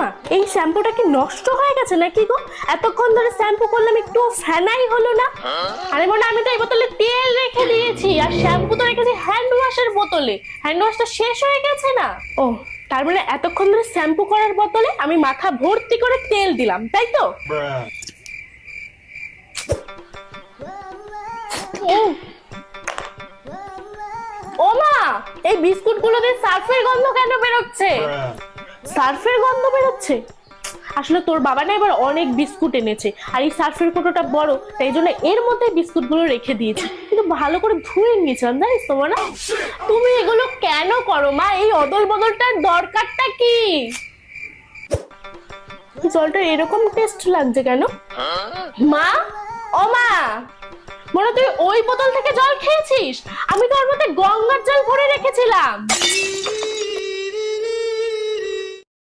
মা, এই শ্যাম্পুটা কি নষ্ট হয়ে গেছে নাকি গো? এতক্ষণ ধরে শ্যাম্পু করলাম, একটু ফেনাই হলো না। আরে মনে, আমি তো এই বোতলে তেল রেখে দিয়েছি, আর শ্যাম্পু তো রেখেছি হ্যান্ড ওয়াশের বোতলে। হ্যান্ড ওয়াশটা শেষ হয়ে গেছে না? ও, তার মানে এতক্ষণ ধরে শ্যাম্পু করার বদলে আমি মাথা ভর্তি করে তেল দিলাম, তাই তো? ও মা, এই বিস্কুট গুলোতে সার্ফের গন্ধ কেন বেরোচ্ছে? সার্ফের গন্ধ বেরোচ্ছে? আসলে তোর বাবা না এবার অনেক বিস্কুট এনেছে, আর এই সার্ফের কৌটোটা বড়, তাই জন্য এর মধ্যে বিস্কুট গুলো রেখে দিয়েছি। কিন্তু ভালো করে ধুয়ে নিয়েছিলাম, জানিস তো না? তুমি এগুলো কেন করো মা? এই অদল বদলটার দরকারটা কি? জলটা এরকম টেস্ট লাগছে কেন মা? ও মা, মনে তুই ওই বোতল থেকে জল খেয়েছিস? আমি তো ওর মধ্যে গঙ্গার জল ভরে রেখেছিলাম।